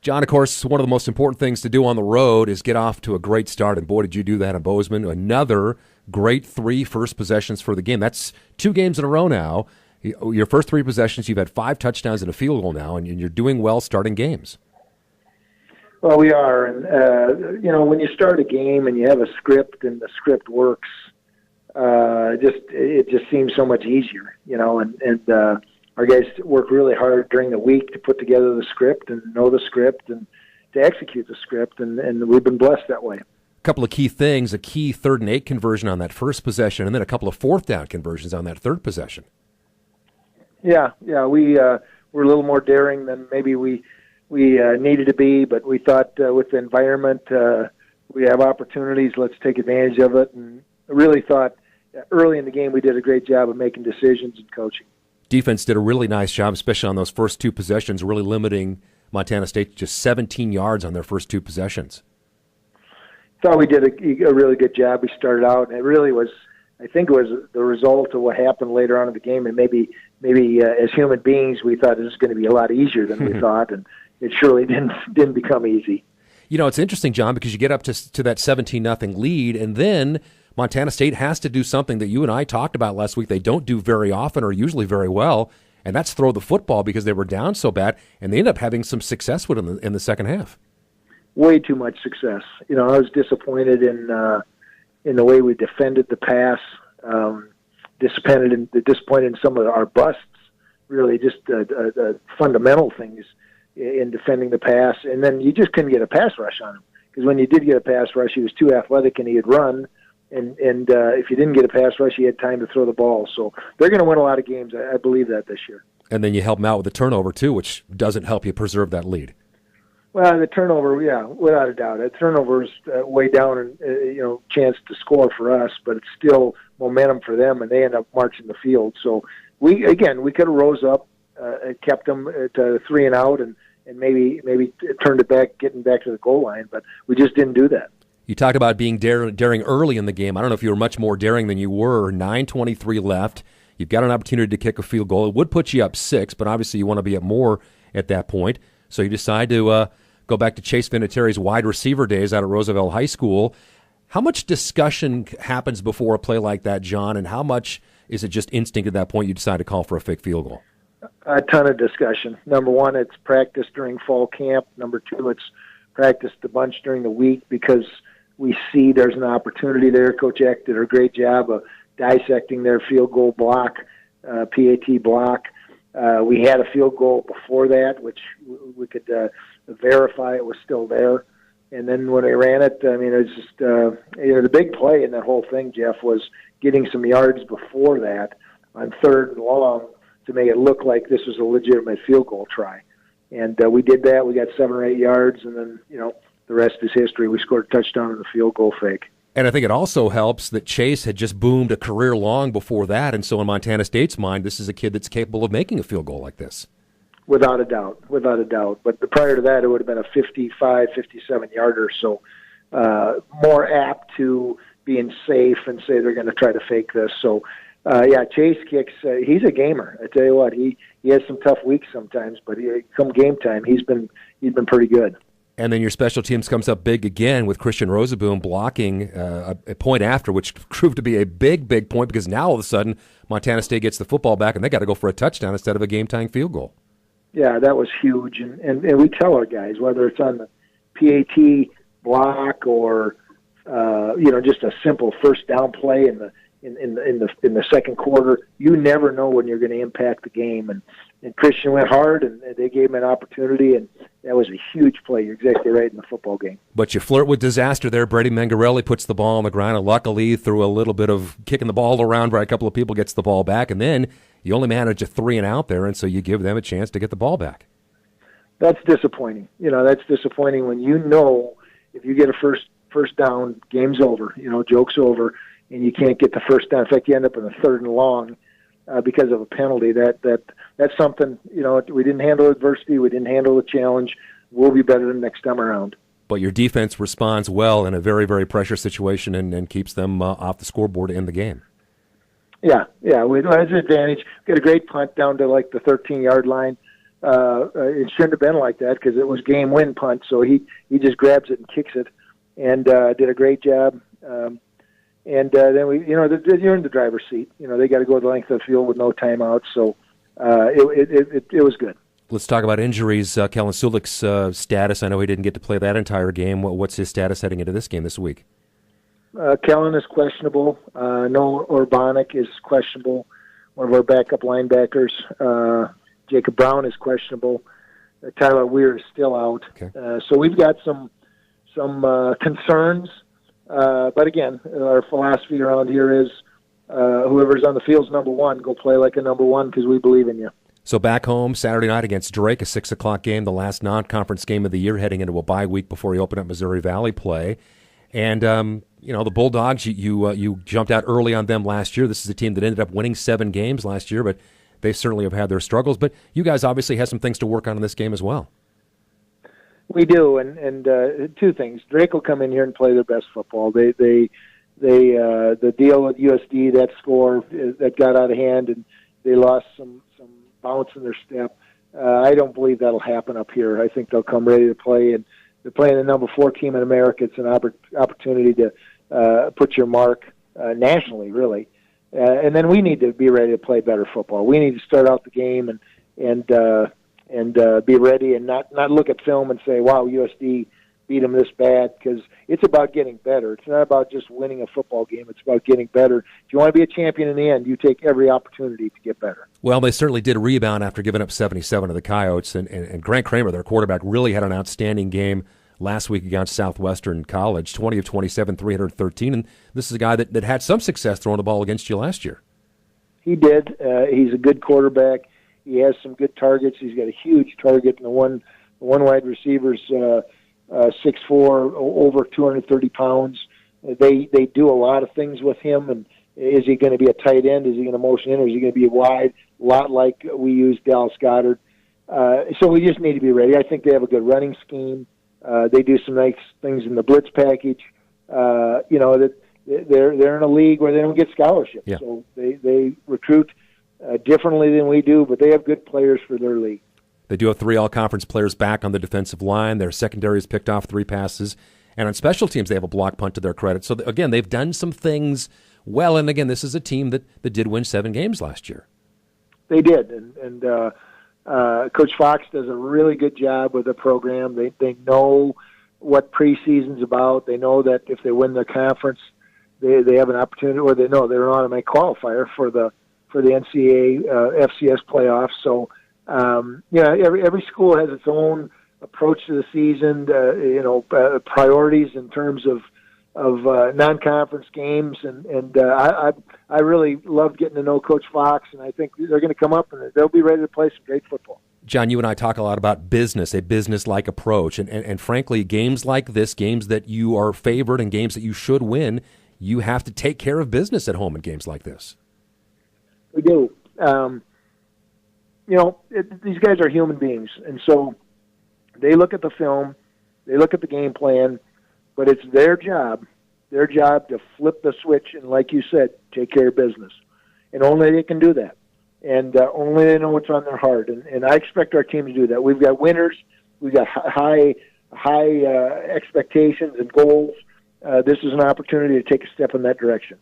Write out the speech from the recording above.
John, of course, one of the most important things to do on the road is get off to a great start, and boy, did you do that in Bozeman. Another great 3 first possessions for the game. That's 2 games in a row now. Your first 3 possessions, you've had 5 touchdowns and a field goal now, and you're doing well starting games. Well, we are, and when you start a game and you have a script and the script works, it just seems so much easier, and our guys work really hard during the week to put together the script and know the script and to execute the script, and we've been blessed that way. A couple of key things, a key 3rd and 8 conversion on that first possession, and then a couple of 4th down conversions on that 3rd possession. Yeah, we were a little more daring than maybe we needed to be, but we thought with the environment, we have opportunities, let's take advantage of it, and I really thought early in the game we did a great job of making decisions and coaching. Defense did a really nice job, especially on those first 2 possessions, really limiting Montana State to just 17 yards on their first 2 possessions. Thought we did a really good job. We started out, and it really was, I think it was the result of what happened later on in the game, and maybe as human beings we thought it was going to be a lot easier than we thought, and it surely didn't become easy. It's interesting, John, because you get up to that 17-0 lead, and then Montana State has to do something that you and I talked about last week. They don't do very often or usually very well, and that's throw the football because they were down so bad, and they end up having some success with it in the second half. Way too much success. I was disappointed in the way we defended the pass, disappointed in some of our busts, really just fundamental things in defending the pass, and then you just couldn't get a pass rush on him, because when you did get a pass rush, he was too athletic and he had run, and if you didn't get a pass rush, he had time to throw the ball. So they're going to win a lot of games. I believe that this year. And then you help them out with the turnover, too, which doesn't help you preserve that lead. Well, the turnover, yeah, without a doubt. The turnover is way down and, chance to score for us, but it's still momentum for them, and they end up marching the field. So we could have rose up, kept them to 3 and out, and maybe turned it back, getting back to the goal line, but we just didn't do that. You talked about being daring early in the game. I don't know if you were much more daring than you were. 9:23 left. You've got an opportunity to kick a field goal. It would put you up 6, but obviously you want to be up more at that point. So you decide to go back to Chase Vinatieri's wide receiver days out at Roosevelt High School. How much discussion happens before a play like that, John, and how much is it just instinct at that point you decide to call for a fake field goal? A ton of discussion. Number one, it's practice during fall camp. Number two, it's practiced a bunch during the week because we see there's an opportunity there. Coach Eck did a great job of dissecting their field goal block, PAT block. We had a field goal before that, which we could verify it was still there. And then when they ran it, it was just, the big play in that whole thing, Jeff, was getting some yards before that on 3rd and long to make it look like this was a legitimate field goal try. And we did that. We got 7 or 8 yards, and then, the rest is history. We scored a touchdown in the field goal fake. And I think it also helps that Chase had just boomed a career long before that, and so in Montana State's mind, this is a kid that's capable of making a field goal like this. Without a doubt. But prior to that, it would have been a 55, 57-yarder, so more apt to being safe and say they're going to try to fake this. So, Chase kicks. He's a gamer. I tell you what, he has some tough weeks sometimes, but come game time, he's been pretty good. And then your special teams comes up big again with Christian Rosaboom blocking a point after, which proved to be a big, big point because now all of a sudden Montana State gets the football back and they got to go for a touchdown instead of a game-tying field goal. Yeah, that was huge. And we tell our guys, whether it's on the PAT block or just a simple first down play in the second quarter, you never know when you're going to impact the game. And Christian went hard, and they gave him an opportunity, and that was a huge play. You're exactly right in the football game. But you flirt with disaster there. Brady Mangarelli puts the ball on the ground, and luckily through a little bit of kicking the ball around by a couple of people, gets the ball back, and then you only manage a 3 and out there, and so you give them a chance to get the ball back. That's disappointing. That's disappointing when if you get a first down, game's over. Joke's over, and you can't get the first down. In fact, you end up in the 3rd and long because of a penalty. That's something. We didn't handle adversity. We didn't handle the challenge. We'll be better the next time around. But your defense responds well in a very, very pressure situation and keeps them off the scoreboard to end the game. Yeah, we have an advantage. We got a great punt down to like the 13-yard line. It shouldn't have been like that because it was game-win punt. So he just grabs it and kicks it, and did a great job. And then you're in the driver's seat. They got to go the length of the field with no timeouts. So it was good. Let's talk about injuries. Kellen Sulik's status. I know he didn't get to play that entire game. What's his status heading into this game this week? Kellen is questionable. Noah Urbanic is questionable. One of our backup linebackers. Jacob Brown is questionable. Tyler Weir is still out. Okay. So we've got some concerns. But again, our philosophy around here is whoever's on the field's number one, go play like a number one because we believe in you. So back home, Saturday night against Drake, a 6 o'clock game, the last non-conference game of the year, heading into a bye week before you open up Missouri Valley play. And, the Bulldogs, you jumped out early on them last year. This is a team that ended up winning 7 games last year, but they certainly have had their struggles. But you guys obviously have some things to work on in this game as well. We do, and two things. Drake will come in here and play their best football. The deal with USD, that score that got out of hand, and they lost some bounce in their step. I don't believe that'll happen up here. I think they'll come ready to play, and they're playing the number 4 team in America. It's an opportunity to put your mark nationally, really. And then we need to be ready to play better football. We need to start out the game and be ready and not look at film and say, wow, USD beat them this bad, because it's about getting better. It's not about just winning a football game. It's about getting better. If you want to be a champion in the end, you take every opportunity to get better. Well, they certainly did rebound after giving up 77 to the Coyotes, and Grant Kramer, their quarterback, really had an outstanding game last week against Southwestern College, 20 of 27, 313, and this is a guy that had some success throwing the ball against you last year. He did. He's a good quarterback. He has some good targets. He's got a huge target, and the one wide receiver's 6'4", over 230 pounds. They do a lot of things with him, and is he going to be a tight end? Is he going to motion in, or is he going to be wide? A lot like we use Dallas Goedert. So we just need to be ready. I think they have a good running scheme. They do some nice things in the blitz package. That they're in a league where they don't get scholarships, yeah. So they recruit differently than we do, but they have good players for their league. They do have 3 all-conference players back on the defensive line. Their secondary has picked off 3 passes. And on special teams, they have a block punt to their credit. So, again, they've done some things well. And, again, this is a team that did win 7 games last year. They did. And Coach Fox does a really good job with the program. They know what preseason's about. They know that if they win the conference, they have an opportunity, or they know they're an automatic qualifier for the NCAA FCS playoffs. So, every school has its own approach to the season, priorities in terms of non-conference games, and I really love getting to know Coach Fox, and I think they're going to come up and they'll be ready to play some great football. John, you and I talk a lot about business, a business-like approach, and frankly, games like this, games that you are favored and games that you should win, you have to take care of business at home in games like this. We do. These guys are human beings, and so they look at the film, they look at the game plan, but it's their job to flip the switch and, like you said, take care of business. And only they can do that. And only they know what's on their heart. And I expect our team to do that. We've got winners. We've got high expectations and goals. This is an opportunity to take a step in that direction.